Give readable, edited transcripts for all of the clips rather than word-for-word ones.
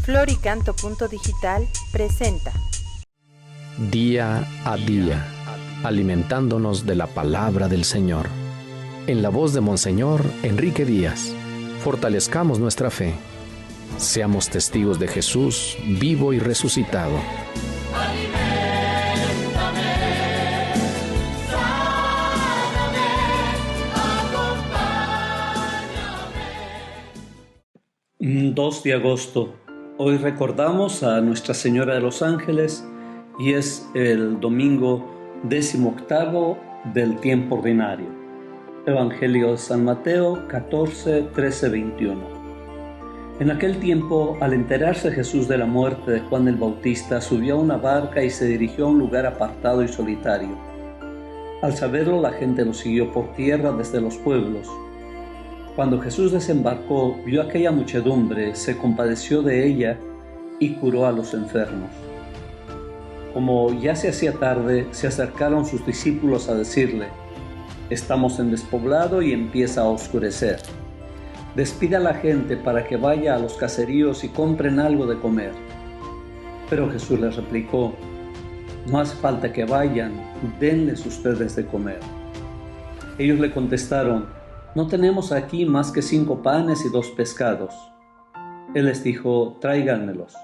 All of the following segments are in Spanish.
Floricanto.digital presenta Día a día, alimentándonos de la palabra del Señor. En la voz de Monseñor Enrique Díaz, fortalezcamos nuestra fe. Seamos testigos de Jesús vivo y resucitado. Aliméntame, sáname, acompáñame. 2 de agosto. Hoy recordamos a Nuestra Señora de los Ángeles y es el domingo 18º del tiempo ordinario. Evangelio de San Mateo 14, 13, 21. En aquel tiempo, al enterarse Jesús de la muerte de Juan el Bautista, subió a una barca y se dirigió a un lugar apartado y solitario. Al saberlo, la gente lo siguió por tierra desde los pueblos. Cuando Jesús desembarcó, vio aquella muchedumbre, se compadeció de ella y curó a los enfermos. Como ya se hacía tarde, se acercaron sus discípulos a decirle: «Estamos en despoblado y empieza a oscurecer. Despida a la gente para que vaya a los caseríos y compren algo de comer». Pero Jesús les replicó: «No hace falta que vayan, denles ustedes de comer». Ellos le contestaron: «No tenemos aquí más que 5 panes y 2 pescados». Él les dijo: «Tráiganmelos».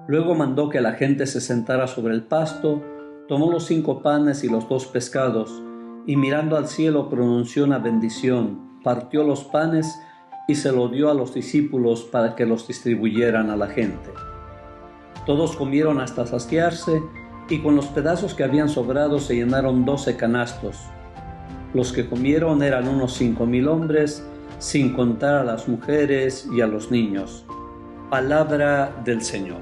Luego mandó que la gente se sentara sobre el pasto, tomó los 5 panes y los 2 pescados, y mirando al cielo pronunció una bendición, partió los panes y se lo dio a los discípulos para que los distribuyeran a la gente. Todos comieron hasta saciarse, y con los pedazos que habían sobrado se llenaron 12 canastos. Los que comieron eran unos 5,000 hombres, sin contar a las mujeres y a los niños. Palabra del Señor.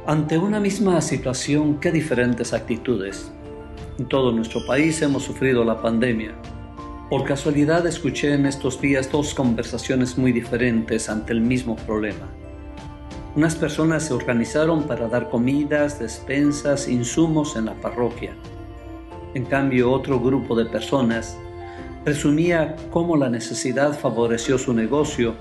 Ante una misma situación, qué diferentes actitudes. En todo nuestro país hemos sufrido la pandemia. Por casualidad escuché en estos días 2 conversaciones muy diferentes ante el mismo problema. Unas personas se organizaron para dar comidas, despensas, insumos en la parroquia. En cambio, otro grupo de personas presumía cómo la necesidad favoreció su negocio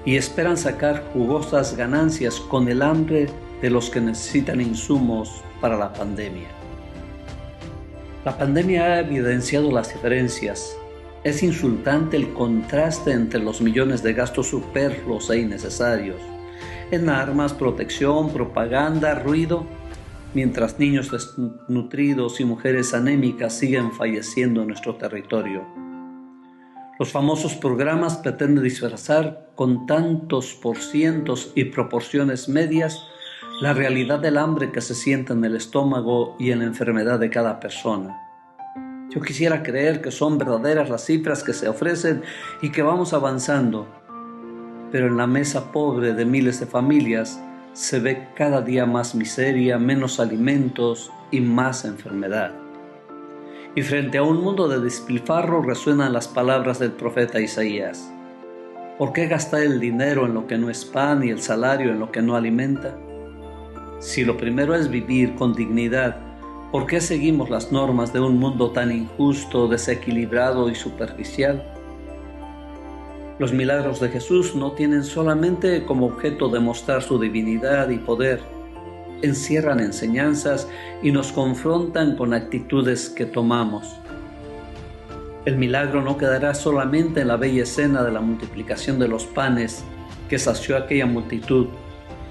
y esperan sacar jugosas ganancias con el hambre de los que necesitan insumos para la pandemia. La pandemia ha evidenciado las diferencias. Es insultante el contraste entre los millones de gastos superfluos e innecesarios en armas, protección, propaganda, ruido, mientras niños desnutridos y mujeres anémicas siguen falleciendo en nuestro territorio. Los famosos programas pretenden disfrazar con tantos porcientos y proporciones medias la realidad del hambre que se siente en el estómago y en la enfermedad de cada persona. Yo quisiera creer que son verdaderas las cifras que se ofrecen y que vamos avanzando, pero en la mesa pobre de miles de familias se ve cada día más miseria, menos alimentos y más enfermedad. Y frente a un mundo de despilfarro resuenan las palabras del profeta Isaías: ¿por qué gastar el dinero en lo que no es pan y el salario en lo que no alimenta? Si lo primero es vivir con dignidad, ¿por qué seguimos las normas de un mundo tan injusto, desequilibrado y superficial? Los milagros de Jesús no tienen solamente como objeto demostrar su divinidad y poder, encierran enseñanzas y nos confrontan con actitudes que tomamos. El milagro no quedará solamente en la bella escena de la multiplicación de los panes que sació a aquella multitud,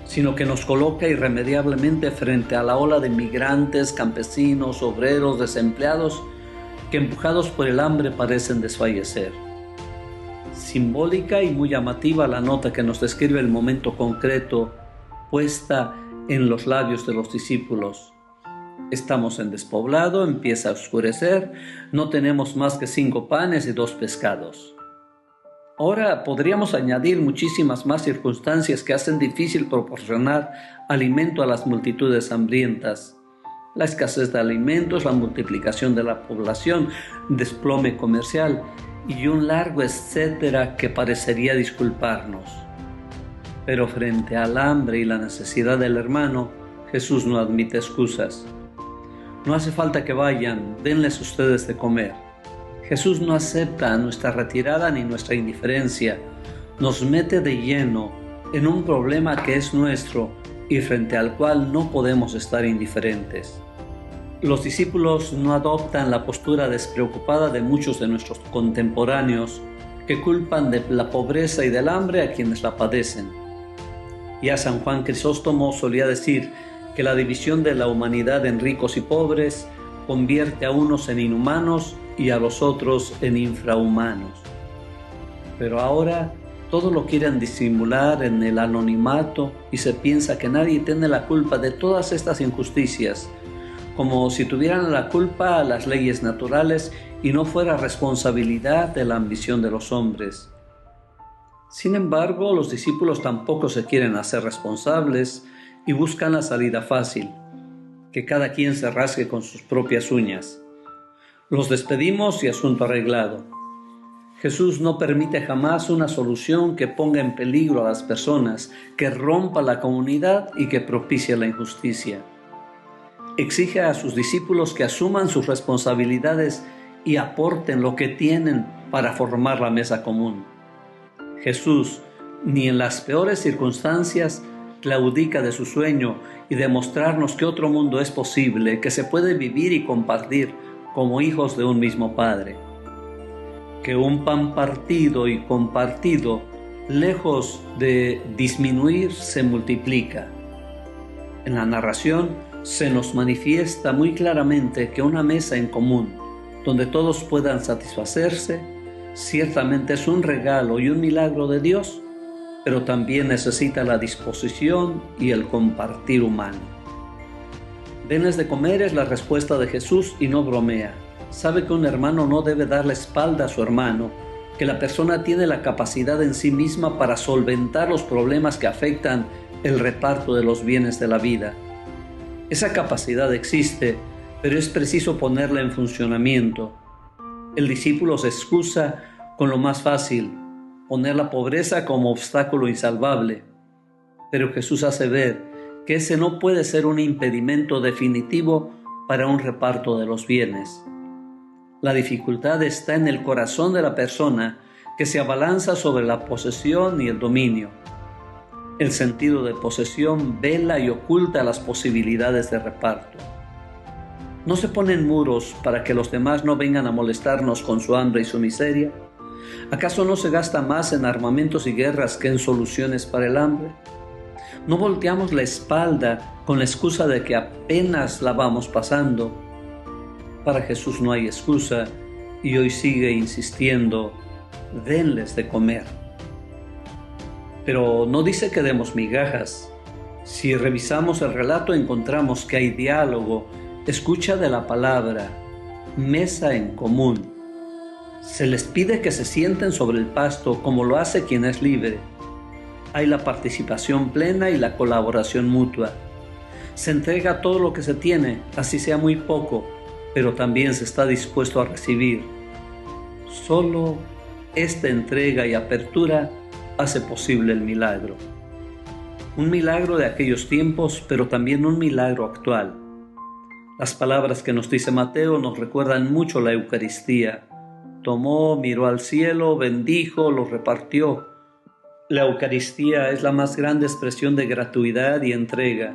sino que nos coloca irremediablemente frente a la ola de migrantes, campesinos, obreros, desempleados, que empujados por el hambre parecen desfallecer. Simbólica y muy llamativa la nota que nos describe el momento concreto puesta en los labios de los discípulos. Estamos en despoblado, empieza a oscurecer, no tenemos más que 5 panes y 2 pescados. Ahora podríamos añadir muchísimas más circunstancias que hacen difícil proporcionar alimento a las multitudes hambrientas. La escasez de alimentos, la multiplicación de la población, desplome comercial y un largo etcétera que parecería disculparnos. Pero frente al hambre y la necesidad del hermano, Jesús no admite excusas. No hace falta que vayan, denles ustedes de comer. Jesús no acepta nuestra retirada ni nuestra indiferencia, nos mete de lleno en un problema que es nuestro y frente al cual no podemos estar indiferentes. Los discípulos no adoptan la postura despreocupada de muchos de nuestros contemporáneos que culpan de la pobreza y del hambre a quienes la padecen. Ya San Juan Crisóstomo solía decir que la división de la humanidad en ricos y pobres convierte a unos en inhumanos y a los otros en infrahumanos. Pero ahora todo lo quieren disimular en el anonimato y se piensa que nadie tiene la culpa de todas estas injusticias, como si tuvieran la culpa las leyes naturales y no fuera responsabilidad de la ambición de los hombres. Sin embargo, los discípulos tampoco se quieren hacer responsables y buscan la salida fácil, que cada quien se rasgue con sus propias uñas. Los despedimos y asunto arreglado. Jesús no permite jamás una solución que ponga en peligro a las personas, que rompa la comunidad y que propicie la injusticia. Exige a sus discípulos que asuman sus responsabilidades y aporten lo que tienen para formar la mesa común. Jesús, ni en las peores circunstancias, claudica de su sueño y de mostrarnos que otro mundo es posible, que se puede vivir y compartir como hijos de un mismo Padre. Que un pan partido y compartido, lejos de disminuir, se multiplica. En la narración se nos manifiesta muy claramente que una mesa en común, donde todos puedan satisfacerse, ciertamente es un regalo y un milagro de Dios, pero también necesita la disposición y el compartir humano. Denles de comer es la respuesta de Jesús y no bromea. Sabe que un hermano no debe dar la espalda a su hermano, que la persona tiene la capacidad en sí misma para solventar los problemas que afectan el reparto de los bienes de la vida. Esa capacidad existe, pero es preciso ponerla en funcionamiento. El discípulo se excusa con lo más fácil, poner la pobreza como obstáculo insalvable. Pero Jesús hace ver que ese no puede ser un impedimento definitivo para un reparto de los bienes. La dificultad está en el corazón de la persona que se abalanza sobre la posesión y el dominio. El sentido de posesión vela y oculta las posibilidades de reparto. ¿No se ponen muros para que los demás no vengan a molestarnos con su hambre y su miseria? ¿Acaso no se gasta más en armamentos y guerras que en soluciones para el hambre? ¿No volteamos la espalda con la excusa de que apenas la vamos pasando? Para Jesús no hay excusa y hoy sigue insistiendo, denles de comer. Pero no dice que demos migajas. Si revisamos el relato encontramos que hay diálogo, escucha de la palabra, mesa en común. Se les pide que se sienten sobre el pasto como lo hace quien es libre. Hay la participación plena y la colaboración mutua. Se entrega todo lo que se tiene, así sea muy poco, pero también se está dispuesto a recibir. Solo esta entrega y apertura hace posible el milagro. Un milagro de aquellos tiempos, pero también un milagro actual. Las palabras que nos dice Mateo nos recuerdan mucho la Eucaristía. Tomó, miró al cielo, bendijo, lo repartió. La Eucaristía es la más grande expresión de gratuidad y entrega.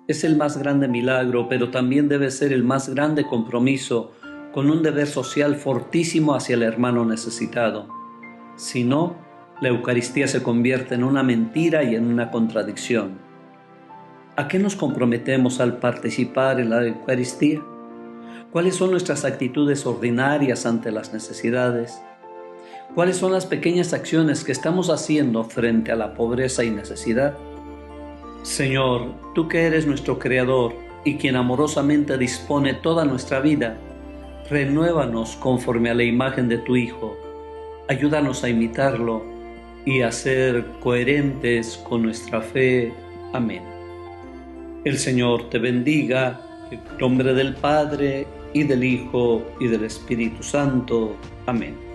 Es el más grande milagro, pero también debe ser el más grande compromiso, con un deber social fortísimo hacia el hermano necesitado. Si no, la Eucaristía se convierte en una mentira y en una contradicción. ¿A qué nos comprometemos al participar en la Eucaristía? ¿Cuáles son nuestras actitudes ordinarias ante las necesidades? ¿Cuáles son las pequeñas acciones que estamos haciendo frente a la pobreza y necesidad? Señor, tú que eres nuestro Creador y quien amorosamente dispone toda nuestra vida, renuévanos conforme a la imagen de tu Hijo. Ayúdanos a imitarlo y a ser coherentes con nuestra fe. Amén. El Señor te bendiga, en nombre del Padre, y del Hijo, y del Espíritu Santo. Amén.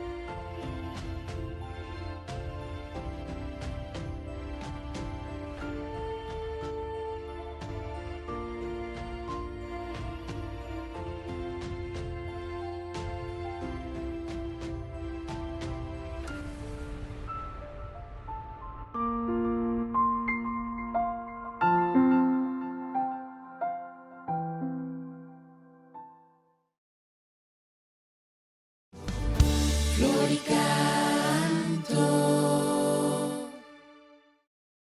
Folclórica.